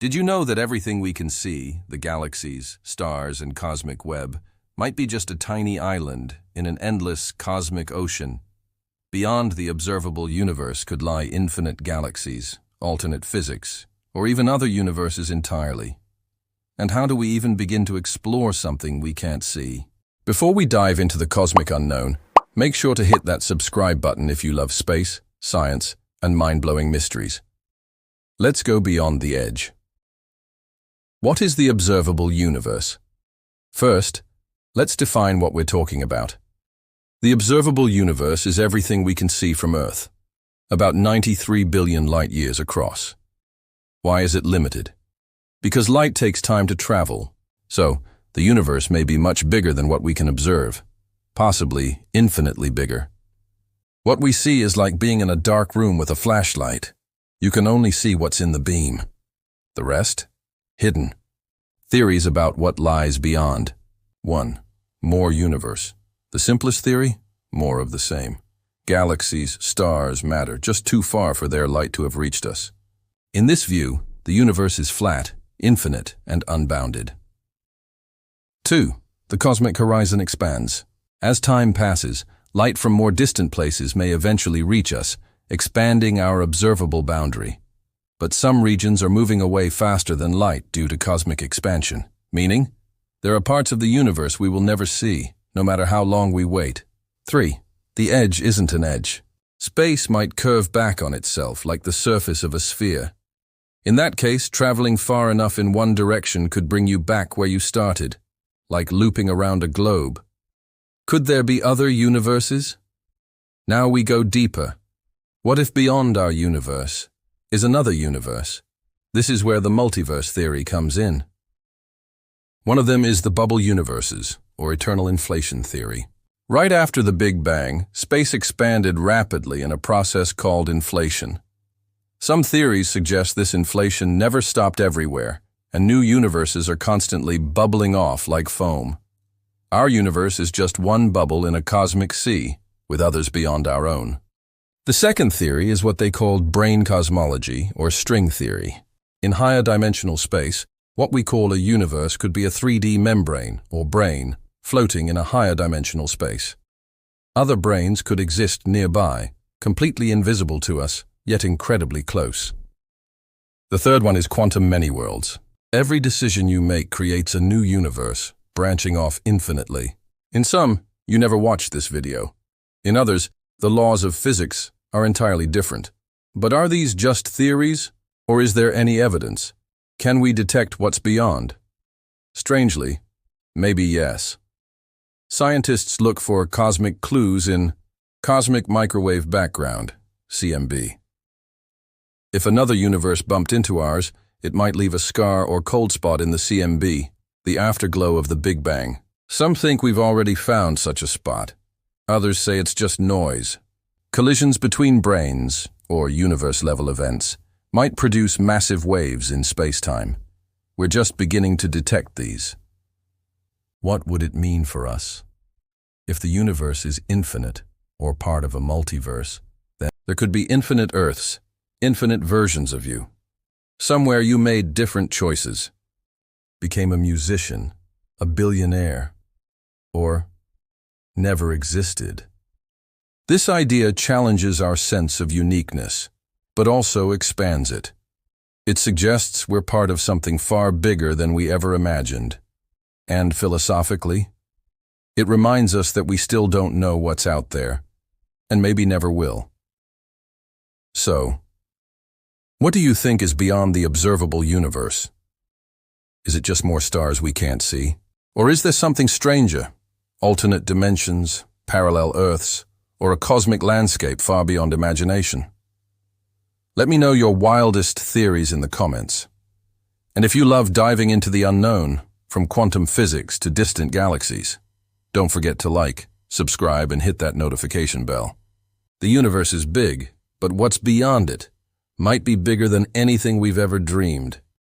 Did you know that everything we can see, the galaxies, stars, and cosmic web, might be just a tiny island in an endless cosmic ocean? Beyond the observable universe could lie infinite galaxies, alternate physics, or even other universes entirely. And how do we even begin to explore something we can't see? Before we dive into the cosmic unknown, make sure to hit that subscribe button if you love space, science, and mind-blowing mysteries. Let's go beyond the edge. What is the observable universe? First, let's define what we're talking about. The observable universe is everything we can see from Earth, about 93 billion light-years across. Why is it limited? Because light takes time to travel, so the universe may be much bigger than what we can observe, possibly infinitely bigger. What we see is like being in a dark room with a flashlight. You can only see what's in the beam. The rest? Hidden. Theories about what lies beyond. 1. More universe. The simplest theory? More of the same. Galaxies, stars, matter, just too far for their light to have reached us. In this view, the universe is flat, infinite, and unbounded. 2. The cosmic horizon expands. As time passes, light from more distant places may eventually reach us, expanding our observable boundary. But some regions are moving away faster than light due to cosmic expansion, meaning there are parts of the universe we will never see, no matter how long we wait. 3. The edge isn't an edge. Space might curve back on itself like the surface of a sphere. In that case, traveling far enough in one direction could bring you back where you started, like looping around a globe. Could there be other universes? Now we go deeper. What if beyond our universe is another universe? This is where the multiverse theory comes in. One of them is the bubble universes, or eternal inflation theory. Right after the Big Bang, space expanded rapidly in a process called inflation. Some theories suggest this inflation never stopped everywhere, and new universes are constantly bubbling off like foam. Our universe is just one bubble in a cosmic sea, with others beyond our own. The second theory is what they called brane cosmology, or string theory. In higher dimensional space, what we call a universe could be a 3D membrane, or brane, floating in a higher dimensional space. Other branes could exist nearby, completely invisible to us, yet incredibly close. The third one is quantum many-worlds. Every decision you make creates a new universe, branching off infinitely. In some, you never watched this video. In others, the laws of physics are entirely different. But are these just theories, or is there any evidence? Can we detect what's beyond? Strangely, maybe yes. Scientists look for cosmic clues in cosmic microwave background, CMB. If another universe bumped into ours, it might leave a scar or cold spot in the CMB, the afterglow of the Big Bang. Some think we've already found such a spot. Others say it's just noise. Collisions between branes, or universe-level events, might produce massive waves in space-time. We're just beginning to detect these. What would it mean for us? If the universe is infinite, or part of a multiverse, then there could be infinite Earths, infinite versions of you. Somewhere you made different choices, became a musician, a billionaire, or never existed. This idea challenges our sense of uniqueness, but also expands it. It suggests we're part of something far bigger than we ever imagined. And philosophically, it reminds us that we still don't know what's out there, and maybe never will. So, what do you think is beyond the observable universe? Is it just more stars we can't see? Or is there something stranger? Alternate dimensions, parallel Earths, or a cosmic landscape far beyond imagination? Let me know your wildest theories in the comments. And if you love diving into the unknown, from quantum physics to distant galaxies, don't forget to like, subscribe, and hit that notification bell. The universe is big, but what's beyond it might be bigger than anything we've ever dreamed.